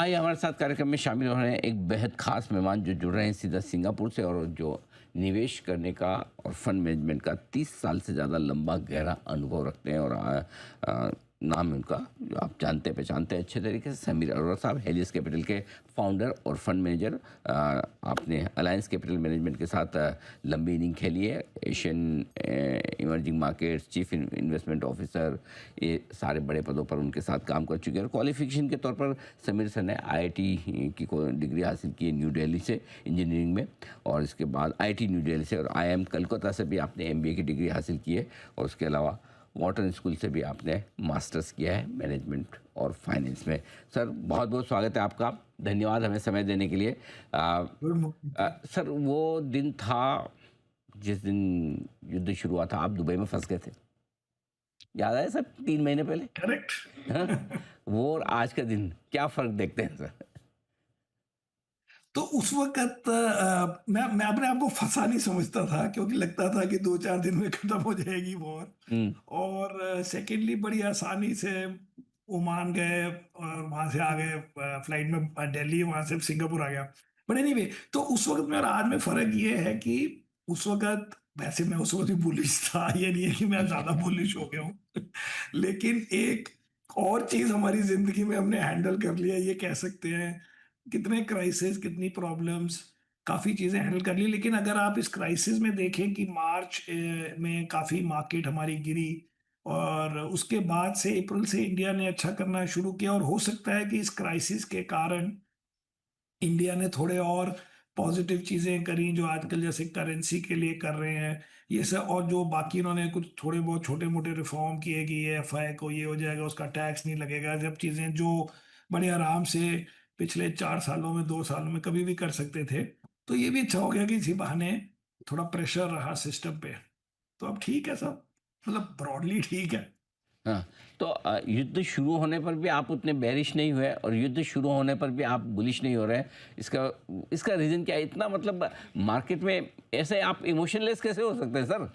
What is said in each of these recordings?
आइए हमारे साथ कार्यक्रम में शामिल हो रहे हैं एक बेहद खास मेहमान जो जुड़ रहे हैं सीधा सिंगापुर से और जो निवेश करने का और फंड मैनेजमेंट का 30 साल से ज़्यादा लंबा गहरा अनुभव रखते हैं और नाम है उनका जो आप जानते पहचानते हैं अच्छे तरीके से समीर अरोड़ा साहब हेलियस कैपिटल के फाउंडर और फंड मैनेजर। आपने अलायंस कैपिटल मैनेजमेंट के साथ लंबी इनिंग खेली है। Asian emerging markets chief investment officer, ये सारे बड़े पदों पर उनके साथ काम कर चुके हैं। और क्वालिफिकेशन के तौर पर समीर सर ने आईआईटी की डिग्री हासिल की है न्यू दिल्ली से इंजीनियरिंग में, और इसके बाद आईआईटी न्यू दिल्ली से और आईआईएम कलकत्ता से भी आपने एमबीए की डिग्री हासिल की है। और उसके अलावा वाटन स्कूल से भी आपने मास्टर्स किया है मैनेजमेंट और फाइनेंस में। सर बहुत बहुत स्वागत है आपका, धन्यवाद हमें समय देने के लिए। सर वो दिन था जिस दिन युद्ध शुरू हुआ था, आप दुबई में फंस गए थे, याद है सर? 3 महीने पहले। करेक्ट। हाँ? वो और आज का दिन क्या फ़र्क देखते हैं सर? तो उस वक़्त मैं अपने आप को फँसा नहीं समझता था, क्योंकि लगता था कि 2-4 दिन में खत्म हो जाएगी वॉर। हुँ, और सेकेंडली बड़ी आसानी से ओमान गए और वहाँ से आ गए फ्लाइट में दिल्ली, वहाँ से सिंगापुर आ गया। बट एनीवे, तो उस वक़्त में और आज में फ़र्क ये है कि उस वक़्त वैसे मैं उस वक़्त भी बुलिश था, ये नहीं है कि मैं ज़्यादा बुलिश हो गया हूँ। लेकिन एक और चीज़ हमारी ज़िंदगी में हमने हैंडल कर लिया, ये कह सकते हैं। कितने क्राइसिस, कितनी प्रॉब्लम्स, काफ़ी चीज़ें हैंडल कर ली। लेकिन अगर आप इस क्राइसिस में देखें कि मार्च में काफ़ी मार्केट हमारी गिरी, और उसके बाद से अप्रैल से इंडिया ने अच्छा करना शुरू किया। और हो सकता है कि इस क्राइसिस के कारण इंडिया ने थोड़े और पॉजिटिव चीज़ें करी, जो आजकल जैसे करेंसी के लिए कर रहे हैं, ये सब। और जो बाकी इन्होंने कुछ थोड़े बहुत छोटे-मोटे रिफ़ॉर्म किए कि ये एफआई को ये हो जाएगा, उसका टैक्स नहीं लगेगा, जब चीज़ें जो बड़े आराम से पिछले 4 सालों में, 2 सालों में कभी भी कर सकते थे। तो ये भी अच्छा हो गया कि इसी बहाने थोड़ा प्रेशर रहा सिस्टम पे। तो अब ठीक है सब, मतलब ब्रॉडली ठीक है। हाँ। तो युद्ध शुरू होने पर भी आप उतने बेरिश नहीं हुए और युद्ध शुरू होने पर भी आप बुलिश नहीं हो रहे हैं। इसका इसका रीज़न क्या है? इतना मतलब मार्केट में ऐसे आप इमोशनलेस कैसे हो सकते हैं सर?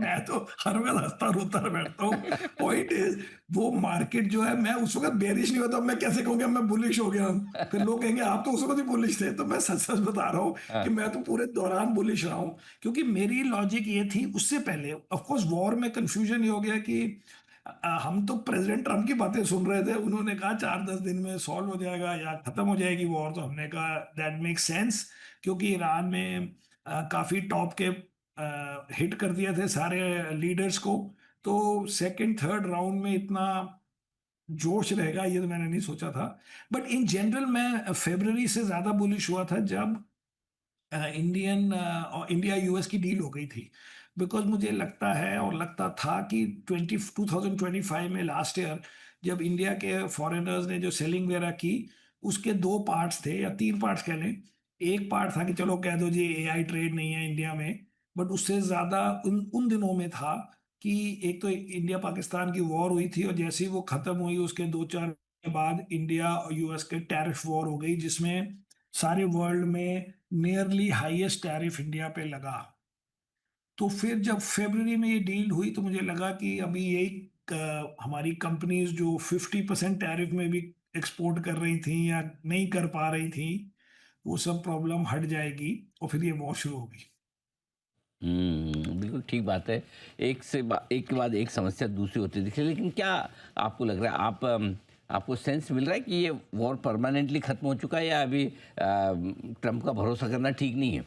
मैं तो हर वक़्त हँसता-रोता बैठता हूँ। पॉइंट इज़, वो मार्केट जो है, मैं उस वक़्त बेयरिश नहीं होता, मैं कैसे कहूँ कि मैं बुलिश हो गया हूँ? फिर लोग कहेंगे आप तो उस वक़्त ही बुलिश थे। तो मैं सच-सच बता रहा हूँ कि हाँ, मैं तो पूरे दौरान बुलिश रहा हूँ। क्योंकि मेरी लॉजिक ये थी उससे पहले, ऑफ़ कोर्स वॉर में कन्फ्यूज़न ये हो गया कि हम तो प्रेज़िडेंट ट्रम्प की बातें सुन रहे थे। उन्होंने कहा 4-10 दिन में सॉल्व हो जाएगा या खत्म हो जाएगी वॉर। तो हमने कहा दैट मेक्स सेंस, क्योंकि ईरान में काफ़ी टॉप के हिट कर दिए थे सारे लीडर्स को। तो सेकंड थर्ड राउंड में इतना जोश रहेगा ये तो मैंने नहीं सोचा था। बट इन जनरल मैं फरवरी से ज़्यादा बुलिश हुआ था, जब इंडियन और इंडिया यूएस की डील हो गई थी। बिकॉज़ मुझे लगता है और लगता था कि 2025 में लास्ट ईयर जब इंडिया के फॉरेनर्स ने जो सेलिंग वगैरह की, उसके 2 पार्ट्स थे या 3 पार्ट्स कह लें। एक पार्ट था कि चलो कह दो जी एआई ट्रेड नहीं है इंडिया में। बट उससे ज़्यादा उन उन दिनों में था कि एक तो इंडिया पाकिस्तान की वॉर हुई थी, और जैसे ही वो खत्म हुई उसके 2-4 के बाद इंडिया और यूएस के टैरिफ वॉर हो गई, जिसमें सारे वर्ल्ड में नियरली हाईएस्ट टैरिफ इंडिया पे लगा। तो फिर जब फरवरी में ये डील हुई तो मुझे लगा कि अभी यही हमारी कंपनीज जो 50% टैरिफ में भी एक्सपोर्ट कर रही थी या नहीं कर पा रही थी, वो सब प्रॉब्लम हट जाएगी और फिर ये वॉर शुरू होगी। बिल्कुल ठीक बात है। एक के बाद एक समस्या दूसरी होती दिखी, लेकिन क्या आपको लग रहा है आपको सेंस मिल रहा है कि ये वॉर परमानेंटली खत्म हो चुका है या अभी ट्रम्प का भरोसा करना ठीक नहीं है?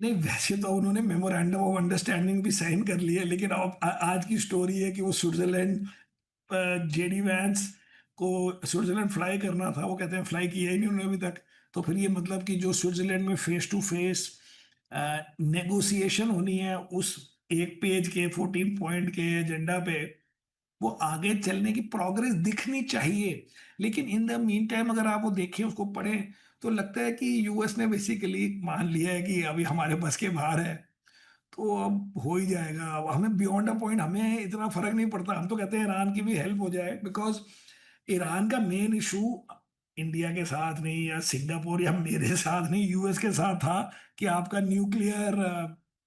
नहीं, वैसे तो उन्होंने मेमोरेंडम ऑफ अंडरस्टैंडिंग भी साइन कर लिया है, लेकिन अब आज की स्टोरी है कि वो स्विट्जरलैंड, जेडी वैंस को स्विट्जरलैंड फ्लाई करना था, वो कहते हैं फ्लाई किया ही नहीं उन्होंने अभी तक। तो फिर ये मतलब कि जो स्विट्जरलैंड में फेस टू फेस नेगोशिएशन होनी है उस एक पेज के 14 पॉइंट के एजेंडा पे, वो आगे चलने की प्रोग्रेस दिखनी चाहिए। लेकिन इन द मीन टाइम अगर आप वो देखें, उसको पढ़ें, तो लगता है कि यूएस ने बेसिकली मान लिया है कि अभी हमारे बस के बाहर है। तो अब हो ही जाएगा। अब हमें बियॉन्ड अ पॉइंट हमें इतना फ़र्क नहीं पड़ता। हम तो कहते हैं ईरान की भी हेल्प हो जाए, बिकॉज़ ईरान का मेन इश्यू इंडिया के साथ नहीं या सिंगापुर या मेरे साथ नहीं, यूएस के साथ था कि आपका न्यूक्लियर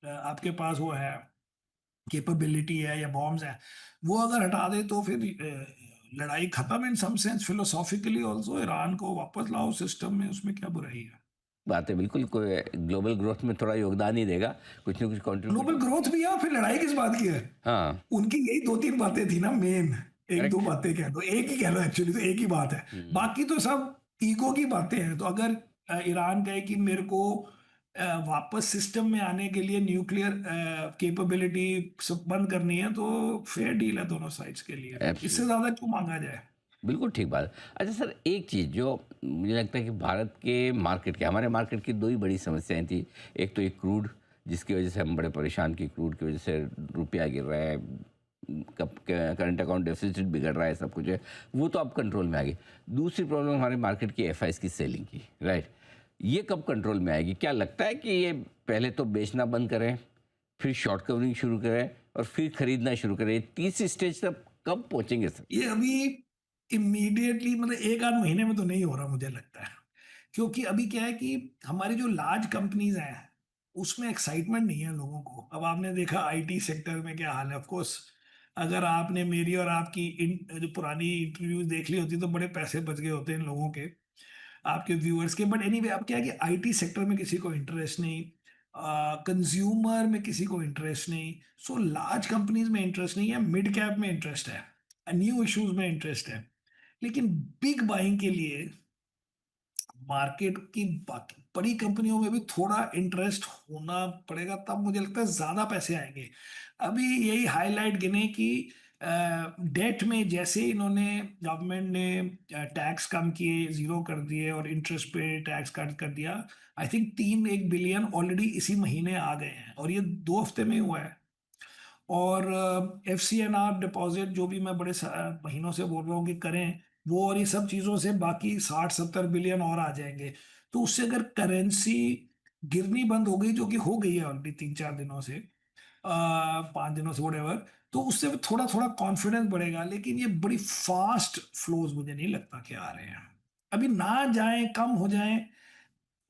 आपके पास वो है, कैपेबिलिटी है या बॉम्ब्स हैं। वो अगर हटा दें तो फिर लड़ाई खत्म in some sense philosophically also, Iran को वापस लाओ सिस्टम में, उसमें क्या बुराई है? बात है बिल्कुल, कोई ग्लोबल ग्रोथ में थोड़ा योगदान ही देगा, कुछ ना कुछ ग्लोबल कंट्रीब्यूशन। ग्रोथ भी है और फिर लड़ाई किस बात की है? हाँ, उनकी यही 2-3 बातें थी ना मेन, 1-2 करेक्ट। बातें कह दो, एक ही कह लो एक्चुअली तो एक ही बात है। हुँ, बाकी तो सब ईगो की बातें हैं। तो अगर ईरान कहे कि मेरे को वापस सिस्टम में आने के लिए न्यूक्लियर कैपेबिलिटी सब बंद करनी है तो फेयर डील है दोनों साइड्स के लिए। इससे एब्सोल्यूट। ज़्यादा क्यों माँगा जाए? बिल्कुल ठीक बात है। अच्छा सर, एक चीज़ जो मुझे लगता है कि भारत के मार्केट के, हमारे मार्केट की 2 ही बड़ी समस्याएँ थी। एक तो ये क्रूड, जिसकी वज़ह से हम बड़े परेशान, कि क्रूड की वज़ह से रुपया गिर रहा है, कब करंट अकाउंट डेफ़िसिट बिगड़ रहा है, सब कुछ है। वो तो अब कंट्रोल में आ गई। दूसरी प्रॉब्लम हमारे मार्केट की एफआईज़ की सेलिंग की, राइट? ये कब कंट्रोल में आएगी? क्या लगता है कि ये पहले तो बेचना बंद करें, फिर शॉर्ट कवरिंग शुरू करें और फिर खरीदना शुरू करें? तीसरी स्टेज तक कब पहुँचेंगे सर? ये अभी इमीडिएटली मतलब 1 आध महीने में तो नहीं हो रहा मुझे लगता है। क्योंकि अभी क्या है कि हमारी जो लार्ज कंपनीज़ हैं, उसमें एक्साइटमेंट नहीं है लोगों को। अब आपने देखा आईटी सेक्टर में क्या हाल है। ऑफ कोर्स अगर आपने मेरी और आपकी जो पुरानी इंटरव्यूज़ देख ली होती तो बड़े पैसे बच गए होते इन लोगों के, आपके व्यूअर्स के। बट एनीवे अब क्या है कि आईटी सेक्टर में किसी को इंटरेस्ट नहीं, कंज्यूमर में किसी को इंटरेस्ट नहीं, सो लार्ज कंपनीज़ में इंटरेस्ट नहीं है, मिड कैप में इंटरेस्ट है, न्यू इश्यूज़ में इंटरेस्ट है। लेकिन बिग बाइंग के लिए मार्केट की बाकी बड़ी कंपनियों में भी थोड़ा इंटरेस्ट होना पड़ेगा, तब मुझे लगता है ज़्यादा पैसे आएँगे। अभी यही हाइलाइट गिने कि डेट में जैसे इन्होंने गवर्नमेंट ने टैक्स कम किए, ज़ीरो कर दिए और इंटरेस्ट पे टैक्स कट कर दिया। आई थिंक 3-1 बिलियन ऑलरेडी इसी महीने आ गए हैं और ये 2 हफ्ते में ही हुआ है। और एफसीएनआर डिपॉज़िट जो भी मैं बड़े महीनों से बोल रहा हूँ कि करें, वो और ये सब चीज़ों से बाकी 60-70 बिलियन और आ जाएँगे। तो उससे अगर करेंसी गिरनी बंद हो गई, जो कि हो गई है ऑलरेडी 3-4 दिनों से, 5 दिनों से व्हाटएवर, तो उससे थोड़ा-थोड़ा कॉन्फिडेंस बढ़ेगा। लेकिन ये बड़ी फ़ास्ट फ्लोज़ मुझे नहीं लगता कि आ रहे हैं। अभी ना जाएँ, कम हो जाएँ,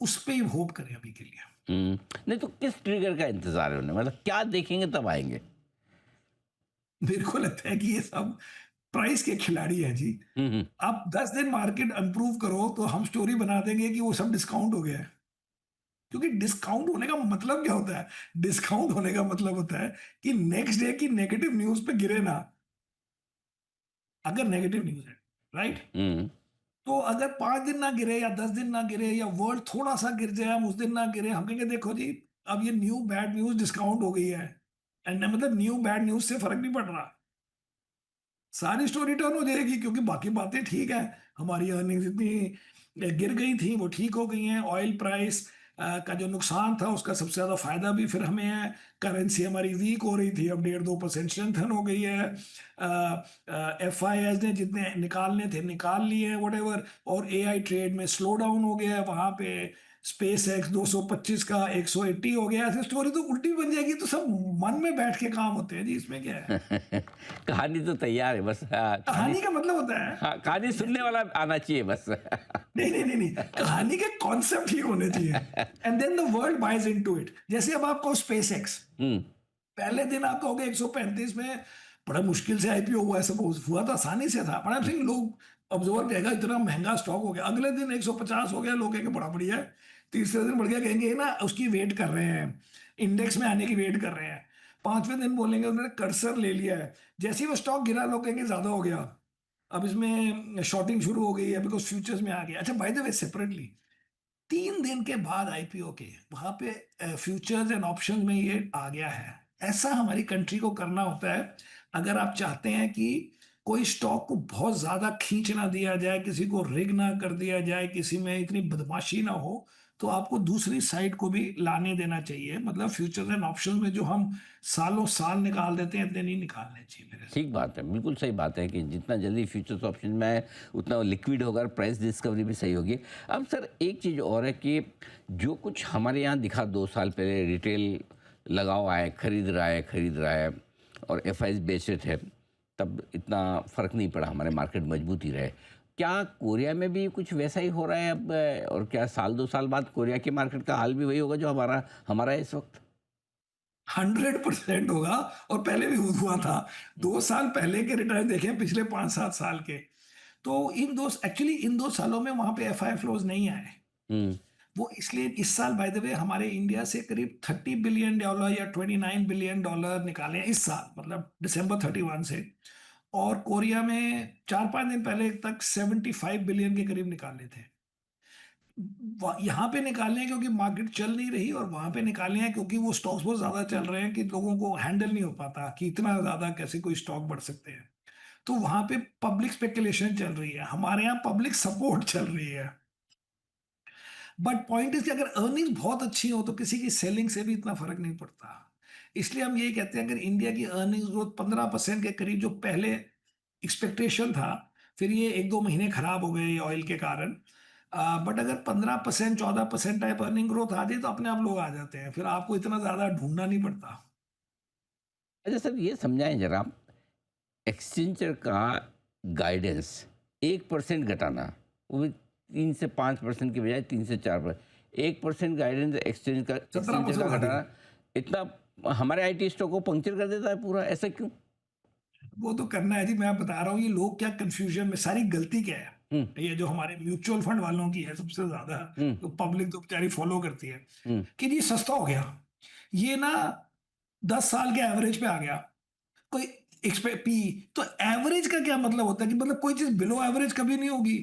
उस पे ही होप करें अभी के लिए। हुँ। नहीं तो किस ट्रिगर का इंतज़ार है उन्हें? मतलब क्या देखेंगे तब आएँगे? मेरे को लगता है कि ये सब प्राइस के खिलाड़ी हैं जी। हुँ, हुँ। आप 10 दिन मार्केट इम्प्रूव करो तो हम स्टोरी बना देंगे कि वो सब डिस्काउंट हो गया है। क्योंकि डिस्काउंट होने का मतलब क्या होता है? डिस्काउंट होने का मतलब होता है कि नेक्स्ट डे की नेगेटिव न्यूज़ पे गिरे ना, अगर नेगेटिव न्यूज़ है, राइट? हुँ। तो अगर 5 दिन ना गिरे या 10 दिन ना गिरे या वर्ल्ड थोड़ा-सा गिर जाए, हम उस दिन ना गिरे, हम कहेंगे देखो जी, अब ये न्यू बैड न्यूज़ डिस्काउंट हो गई है। एंड मतलब न्यू बैड न्यूज़ से फ़र्क नहीं पड़ रहा। सारी स्टोरी टर्न हो जाएगी क्योंकि बाकी बातें ठीक है। हमारी अर्निंग्स इतनी गिर गई थी, वो ठीक हो गई हैं। ऑयल प्राइस का जो नुकसान था उसका सबसे ज़्यादा फ़ायदा भी फिर हमें है। करेंसी हमारी वीक हो रही थी, अब 1.5-2% स्ट्रेंथन हो गई है। एफआईआईज़ ने जितने निकालने थे निकाल लिए हैं व्हाटएवर, और एआई ट्रेड में स्लो डाउन हो गया है। वहाँ पे स्पेस एक्स 225 का 180 हो गया। ऐसे स्टोरी तो उल्टी बन जाएगी। तो सब मन में बैठ के काम होते हैं जी, इसमें क्या है? कहानी तो तैयार है, बस कहानी। कहानी का मतलब होता है, हाँ, कहानी सुनने वाला आना चाहिए बस। नहीं, कहानी के कॉन्सेप्ट ठीक होने चाहिए and then the world buys into it. जैसे अब आपको स्पेसएक्स, हुँ। पहले दिन आप कहोगे 135 में बड़ा मुश्किल से आईपीओ हुआ है, सपोज हुआ था, आसानी से था, बट आई थिंक लोग ऑब्जर्वर कहेगा इतना महंगा स्टॉक हो गया। अगले दिन 150 हो गया, लोग कहेंगे बड़ा बढ़िया है। तीसरे दिन बढ़ गया, कहेंगे ना उसकी वेट कर रहे हैं, इंडेक्स में आने की वेट कर रहे हैं। पांचवें दिन बोलेंगे उन्होंने कर्सर ले लिया है। जैसे ही वो स्टॉक गिरा, लोग कहेंगे ज्यादा हो गया, अब इसमें शॉर्टिंग शुरू हो गई है बिकॉज फ्यूचर्स में आ गया। अच्छा, बाय द वे सेपरेटली 3 दिन के बाद आईपीओ के वहां पे फ्यूचर्स एंड ऑप्शन में ये आ गया है। ऐसा हमारी कंट्री को करना होता है अगर आप चाहते हैं कि कोई स्टॉक को बहुत ज्यादा खींच ना दिया जाए, किसी को रिग ना कर दिया जाए, किसी में इतनी बदमाशी ना हो, तो आपको दूसरी साइड को भी लाने देना चाहिए। मतलब फ्यूचर्स एंड ऑप्शंस में जो हम सालों साल निकाल देते हैं, इतने नहीं निकालने चाहिए मेरे से। ठीक बात है, बिल्कुल सही बात है कि जितना जल्दी फ्यूचर्स ऑप्शन में आए, उतना वो लिक्विड होगा और प्राइस डिस्कवरी भी सही होगी। अब सर एक चीज़ और है कि जो कुछ हमारे यहाँ दिखा 2 साल पहले, रिटेल लगाव आए, खरीद रहा है और एफआईज़ बेच रहे थे, तब इतना फ़र्क नहीं पड़ा, हमारे मार्केट मजबूत ही रहे। क्या कोरिया में भी कुछ वैसा ही हो रहा है अब, और क्या साल 2 साल बाद कोरिया के मार्केट का हाल भी वही होगा जो हमारा हमारा है इस वक़्त? 100% होगा। और पहले भी हुआ था। हुँ, 2 साल पहले के रिटर्न देखें, पिछले 5-7 साल के। तो इन 2 सालों में वहां पे एफआई फ्लोज नहीं आए। हुँ। वो इसलिए इस साल बाय द वे हमारे इंडिया से करीब $30 बिलियन या $29 बिलियन निकाले हैं इस साल, मतलब December 31 से। और कोरिया में 4-5 दिन पहले तक 75 बिलियन के करीब निकाले थे। यहाँ पे निकाले हैं क्योंकि मार्केट चल नहीं रही, और वहां पे निकाले हैं क्योंकि वो स्टॉक्स बहुत ज्यादा चल रहे हैं कि लोगों को हैंडल नहीं हो पाता कि इतना ज्यादा कैसे कोई स्टॉक बढ़ सकते हैं। तो वहां पे पब्लिक स्पेकुलेशन चल रही है, हमारे यहाँ पब्लिक सपोर्ट चल रही है। बट पॉइंट इज कि अगर अर्निंग्स बहुत अच्छी हो तो किसी की सेलिंग से भी इतना फर्क नहीं पड़ता। इसलिए हम यही कहते हैं, अगर इंडिया की अर्निंग्स ग्रोथ 15% के करीब जो पहले एक्सपेक्टेशन था, फिर ये 1-2 महीने खराब हो गए ऑयल के कारण, बट अगर 15% 14% टाइप अर्निंग ग्रोथ आ जाए तो अपने आप लोग आ जाते हैं, फिर आपको इतना ज्यादा ढूंढना नहीं पड़ता। अच्छा सर, ये समझाएँ ज़रा, एक्सचेंजर का गाइडेंस 1% घटाना, वो भी 3 से 5% की बजाय 3 से 4%, 1% गाइडेंस सत्रह एक्सचेंजर परसेंट का बढ़ा दिया। घटाना, इतना हमारे आईटी स्टॉक को पंक्चर कर देता है पूरा, ऐसा क्यों? वो तो करना है जी, मैं बता रहा हूँ, ये लोग क्या कंफ्यूजन में, सारी गलती क्या है। हुँ, ये जो हमारे म्यूचुअल फंड वालों की है सबसे ज्यादा, हुँ, तो पब्लिक तो बेचारी फॉलो करती है हुँ, कि जी सस्ता हो गया, ये ना 10 साल के एवरेज पे आ गया, कोई एक्सपेक्ट पी। तो एवरेज का क्या मतलब होता है कि मतलब कोई चीज बिलो एवरेज कभी नहीं होगी,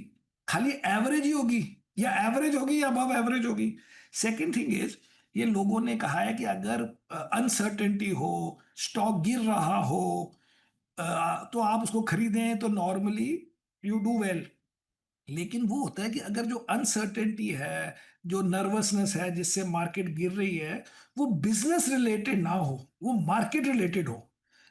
खाली एवरेज ही होगी, या एवरेज होगी या अबव एवरेज होगी। सेकंड थिंग इज, ये लोगों ने कहा है कि अगर अनसर्टेनिटी हो, स्टॉक गिर रहा हो, तो आप उसको खरीदें तो नॉर्मली यू डू वेल। लेकिन वो होता है कि अगर जो अनसर्टेनिटी है, जो नर्वसनेस है जिससे मार्केट गिर रही है, वो बिजनेस रिलेटेड ना हो, वो मार्केट रिलेटेड हो,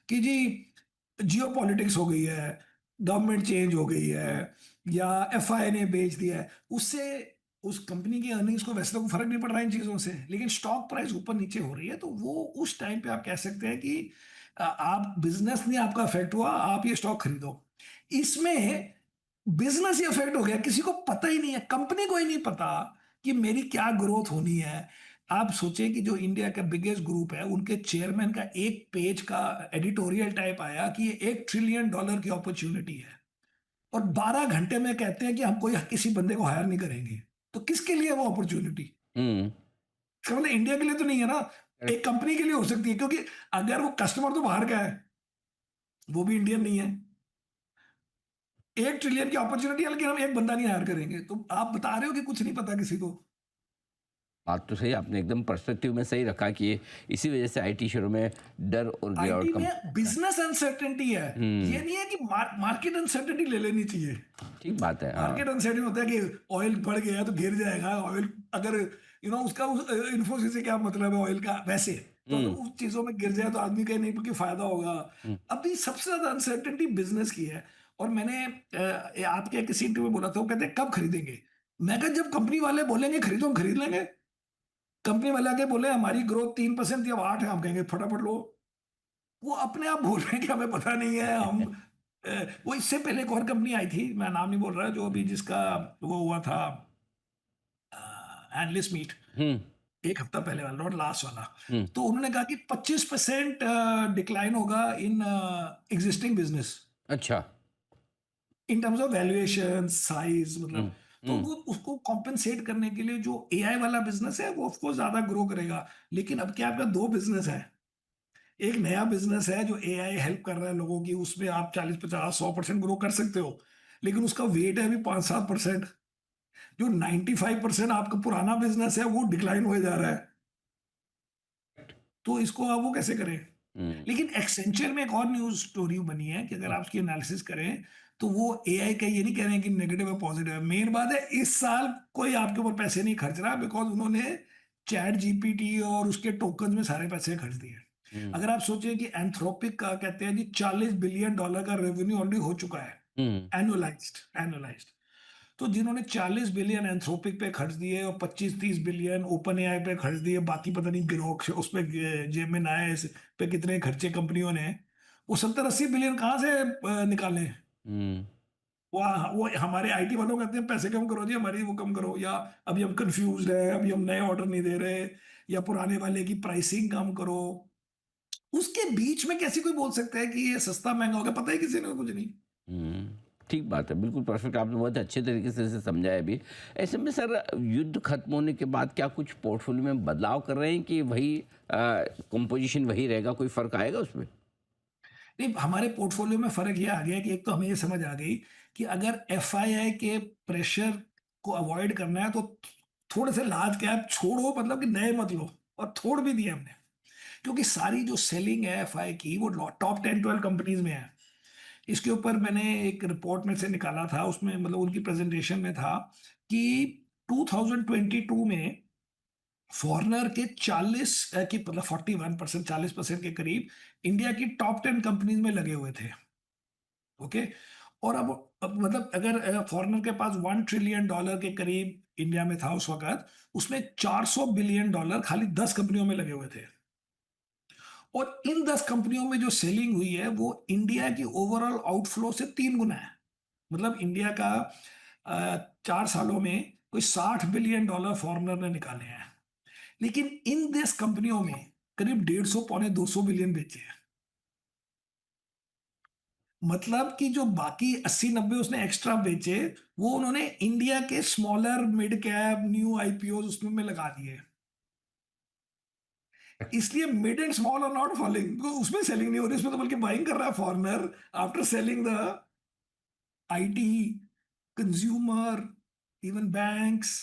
कि जी जियो पॉलिटिक्स हो गई है, गवर्नमेंट चेंज हो गई है, या एफआई ने बेच दिया है, उससे उस कंपनी की अर्निंग्स को वैसे तो कोई फर्क नहीं पड़ रहा है इन चीजों से, लेकिन स्टॉक प्राइस ऊपर नीचे हो रही है, तो वो उस टाइम पे आप कह सकते हैं कि आप बिजनेस नहीं आपका अफेक्ट हुआ, आप ये स्टॉक खरीदो। इसमें बिजनेस ही अफेक्ट हो गया, किसी को पता ही नहीं है, कंपनी को ही नहीं पता कि मेरी क्या ग्रोथ होनी है। आप सोचें कि जो इंडिया का बिगेस्ट ग्रुप है, उनके चेयरमैन का एक पेज का एडिटोरियल टाइप आया कि ये $1 ट्रिलियन की अपॉर्चुनिटी है, और 12 घंटे में कहते हैं कि हम कोई किसी बंदे को हायर नहीं करेंगे। तो किसके लिए है वो अपॉर्चुनिटी? हुँ, केवल इंडिया के लिए तो नहीं है ना, करेक्ट। एक कंपनी के लिए हो सकती है, क्योंकि अगर वो कस्टमर तो बाहर का है, वो भी इंडियन नहीं है। 1 ट्रिलियन की अपॉर्चुनिटी है, लेकिन हम एक बंदा नहीं हायर करेंगे, तो आप बता रहे हो कि कुछ नहीं पता किसी को। बात तो सही, आपने एकदम पर्सपेक्टिव में सही रखा कि ये इसी वजह से आईटी शेयरों में डर और गिरावट आईटी कम में बिजनेस अनसर्टेनिटी है। ये हुँ, नहीं है कि मार्केट अनसर्टेनिटी ले लेनी चाहिए। ठीक बात है, हाँ। मार्केट अनसर्टेनिटी होता है कि ऑयल बढ़ गया तो गिर जाएगा, ऑयल अगर उसका इन्फोसिस से क्या मतलब है ऑयल का, वैसे तो अगर हुँ, उस चीजों में गिर जाए तो आदमी कहे नहीं क्योंकि फायदा होगा। हुँ, अभी सबसे ज्यादा अनसर्टेनिटी बिजनेस की है। और मैंने आपके किसी इंटरव्यू में बोला था, वो कहते हैं कब खरीदेंगे। मैं कहा जब कंपनी वाले बोलेंगे खरीदो, हम खरीद लेंगे। कंपनी वाले आके बोले हमारी ग्रोथ 3% थी, अब 8 है, हम कहेंगे फटाफट लो। वो अपने आप बोल रहे हैं कि हमें पता नहीं है, हम वो इससे पहले एक और कंपनी आई थी, मैं नाम नहीं बोल रहा, जो अभी जिसका वो हुआ था एनालिस्ट मीट हुँ, 1 हफ्ता पहले वाला, नॉट लास्ट वाला। हुँ, तो उन्होंने कहा कि 25% डिक्लाइन होगा इन एग्जिस्टिंग बिजनेस, अच्छा। In terms of valuation size, हुँ, मतलब। तो हुँ, वो उसको कॉम्पेंसेट करने के लिए जो एआई वाला बिजनेस है वो ऑफकोर्स ज्यादा ग्रो करेगा। लेकिन अब क्या, आपका दो बिजनेस है। एक नया बिजनेस है जो एआई हेल्प कर रहा है लोगों की, उसमें आप 40-50-100% ग्रो कर सकते हो, लेकिन उसका वेट है अभी 5-7%। जो 95% आपका पुराना बिजनेस है वो डिक्लाइन हुए जा रहा है। तो इसको आप वो कैसे करें। हुँ, लेकिन एक्सेंचर में एक और न्यूज स्टोरी बनी है कि अगर हुँ, आप इसकी एनालिसिस करें, तो वो एआई का ये नहीं कह रहे हैं कि नेगेटिव है पॉजिटिव है, मेन बात है इस साल कोई आपके ऊपर पैसे नहीं खर्च रहा, बिकॉज उन्होंने चैट जीपीटी और उसके टोकन में सारे पैसे खर्च दिए। हुँ, अगर आप सोचें कि एंथ्रोपिक का कहते हैं जी $40 बिलियन का रेवेन्यू ऑलरेडी हो चुका है, हुँ, एनुलाइज्ड। तो जिन्होंने 40 बिलियन एंथ्रोपिक पे खर्च दिए और 25-30 बिलियन ओपन एआई पे खर्च दिए, बाकी पता नहीं ग्रोक उस पे जेमिनाई पे कितने खर्चे कंपनियों ने, वो 70-80 बिलियन कहाँ से निकाले। हुँ, वो हमारे आईटी वालों कहते हैं पैसे कम करो जी, हमारी वो कम करो, या अभी हम कंफ्यूज है, अभी हम नए ऑर्डर नहीं दे रहे, या पुराने वाले की प्राइसिंग कम करो। उसके बीच में कैसे कोई बोल सकता है कि ये सस्ता महंगा हो गया, पता ही किसी ने कुछ नहीं। हुँ, ठीक बात है, बिल्कुल परफेक्ट आपने बहुत अच्छे तरीके से इसे समझाया भी। ऐसे में सर युद्ध खत्म होने के बाद क्या कुछ पोर्टफ़ोलियो में बदलाव कर रहे हैं कि वही कंपोज़िशन वही रहेगा, कोई फ़र्क आएगा उसमें? नहीं, हमारे पोर्टफोलियो में फ़र्क ये आ गया कि एक तो हमें ये समझ आ गई कि अगर एफआईआई के प्रेशर को अवॉइड करना है तो थोड़े से लार्ज कैप छोड़ो, मतलब कि नए मत लो, और छोड़ भी दिए हमने। क्योंकि सारी जो सेलिंग है एफआई की वो टॉप 10-12 कंपनीज में है। इसके ऊपर मैंने एक रिपोर्ट में से निकाला था, उसमें मतलब उनकी प्रेजेंटेशन में था कि 2022 में फॉरेनर के 40 की मतलब 41%, 40% के करीब इंडिया की टॉप 10 कंपनीज में लगे हुए थे। ओके। और अब मतलब अगर फॉरेनर के पास $1 ट्रिलियन के करीब इंडिया में था उस वक्त, उसमें $400 बिलियन खाली 10 कंपनियों में लगे हुए थे। और इन 10 कंपनियों में जो सेलिंग हुई है वो इंडिया की ओवरऑल आउटफ्लो से 3 गुना है। मतलब इंडिया का 4 सालों में कोई $60 बिलियन फॉरेनर ने निकाले हैं। लेकिन इन 10 कंपनियों में करीब 150 पौने 200 बिलियन बेचे हैं। मतलब कि जो बाकी 80-90 उसने एक्स्ट्रा बेचे, वो उन्होंने इंडिया के smaller mid cap new IPO उसमें में लगा दिए। इसलिए mid and small are not falling, तो उसमें सेलिंग नहीं हो रही, उसमें तो बल्कि बाइंग कर रहा है foreigner after selling the IT, consumer, even banks.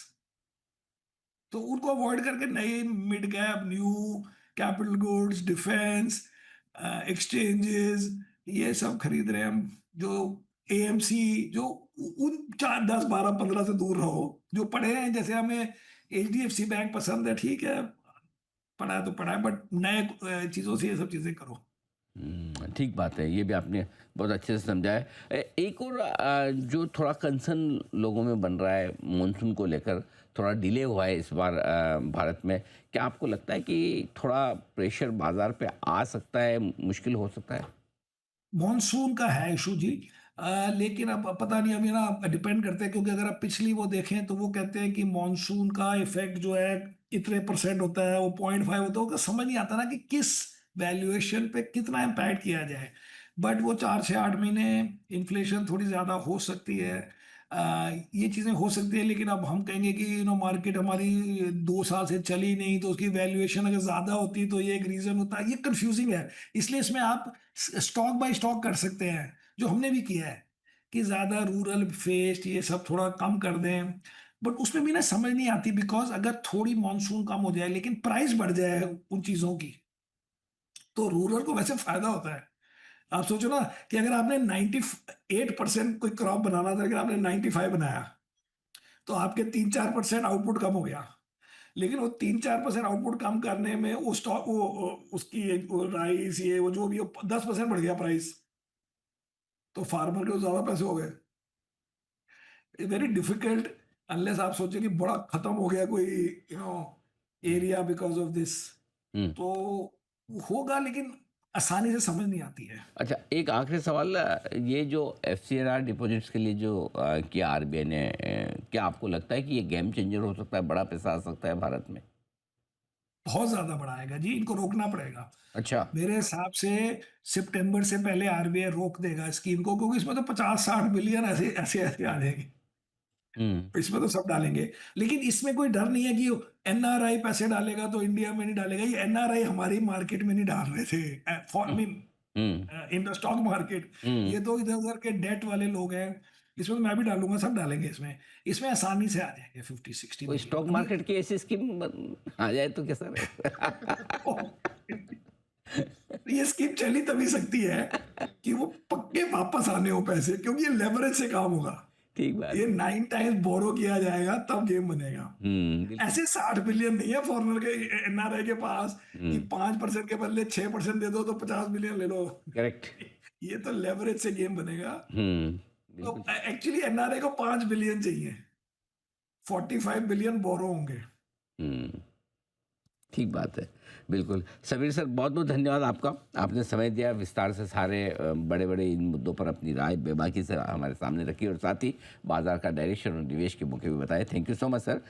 तो उनको अवॉइड करके नए mid cap, new capital goods, defence, exchanges, ये सब खरीद रहे हैं हम। जो एएमसी, जो उन 4 10 12 15 से दूर रहो। जो पढ़े हैं, जैसे हमें एचडीएफसी बैंक पसंद है, ठीक है, पढ़ा है तो पढ़ा है, बट नए चीज़ों से ये सब चीज़ें करो। ठीक बात है, ये भी आपने बहुत अच्छे से समझा है। एक और जो थोड़ा कंसर्न लोगों में बन रहा है मानसून को लेकर, थोड़ा डिले हुआ है इस बार भारत में। क्या आपको लगता है कि थोड़ा प्रेशर बाज़ार पे आ सकता है, मुश्किल हो सकता है? मॉनसून का है इशू जी। लेकिन अब पता नहीं, अभी ना डिपेंड करते हैं, क्योंकि अगर आप पिछली वो देखें तो वो कहते हैं कि मॉनसून का इफेक्ट जो है इतने परसेंट होता है, वो 0.5 होता है, वो समझ नहीं आता ना कि किस वैल्यूएशन पे कितना इम्पैक्ट किया जाए। बट वो 4 से 8 महीने इन्फ्लेशन थोड़ी ज़्यादा हो सकती है। ये चीज़ें हो सकती है, लेकिन अब हम कहेंगे कि मार्केट हमारी 2 साल से चली नहीं, तो उसकी वैल्यूएशन अगर ज़्यादा होती तो ये एक रीज़न होता है। ये कंफ्यूजिंग है। इसलिए इसमें आप स्टॉक बाय स्टॉक कर सकते हैं, जो हमने भी किया है, कि ज़्यादा रूरल फेस्ट ये सब थोड़ा कम कर दें। बट उसमें भी ना समझ नहीं आती, बिकॉज अगर थोड़ी मानसून कम हो जाए लेकिन प्राइस बढ़ जाए उन चीज़ों की, तो रूरल को वैसे फायदा होता है। आप सोचो ना कि अगर आपने 98% कोई क्रॉप बनाना था, लेकिन आपने 95 बनाया, तो आपके 3-4% आउटपुट कम हो गया। लेकिन वो 3-4% आउटपुट कम करने में वो स्टॉक वो उसकी वो राइस ये वो जो भी हो 10% बढ़ गया प्राइस, तो फार्मर के तो ज्यादा पैसे हो गए। वेरी डिफिकल्ट, अनलेस आप सोचे कि बड़ा खत्म हो गया कोई एरिया बिकॉज ऑफ दिस, हुँ। तो होगा, लेकिन आसानी से समझ नहीं आती है। अच्छा, एक आखिरी सवाल, ये जो एफसीआर डिपॉजिट्स के लिए जो किया आरबीआई ने, क्या आपको लगता है कि ये गेम चेंजर हो सकता है, बड़ा पैसा आ सकता है भारत में? बहुत ज्यादा बढ़ाएगा जी, इनको रोकना पड़ेगा। अच्छा। मेरे हिसाब से सितंबर से पहले आरबीआई रोक देगा स्कीम को, क्योंकि इसमें तो 50-60 बिलियन ऐसे ऐसे ऐसे आ जाएंगे। हुँ, इसमें तो सब डालेंगे। लेकिन इसमें कोई डर नहीं है कि एनआरआई पैसे डालेगा तो इंडिया में नहीं डालेगा। ये एनआरआई हमारी मार्केट में नहीं डाल रहे थे, for hmm, mean hmm, in the stock market. हुँ। ये तो इधर उधर के डेट वाले लोग हैं। इसमें तो मैं भी डालूंगा, सब डालेंगे इसमें। इसमें आसानी से आ जाएंगे 50-60 कोई बिलियन स्टॉक अभी। मार्केट की ऐसी स्कीम आ जाए तो कैसा ये स्कीम चली तभी सकती है कि वो पक्के वापस आने हो पैसे, क्योंकि ये लेवरेज से काम होगा। ठीक ये बात है। 9 टाइम्स बोरो किया जाएगा तब गेम बनेगा। बिल्कुल। ऐसे 60 बिलियन नहीं है फॉरनर के, एनआरआई के पास, कि हुँ, 5% के बदले 6% दे दो तो 50 बिलियन ले लो। करेक्ट। ये तो लेवरेज से गेम बनेगा। तो बिल्कुल। एक्चुअली एनआरआई को 5 बिलियन चाहिए, 45 बिलियन बोरो होंगे। हुँ, ठीक बात है। बिल्कुल। सबीर सर, बहुत-बहुत धन्यवाद आपका। आपने समय दिया, विस्तार से सारे बड़े-बड़े इन मुद्दों पर अपनी राय बेबाकी से हमारे सामने रखी और साथ ही बाज़ार का डायरेक्शन और निवेश के मौके भी बताए। Thank you so much sir.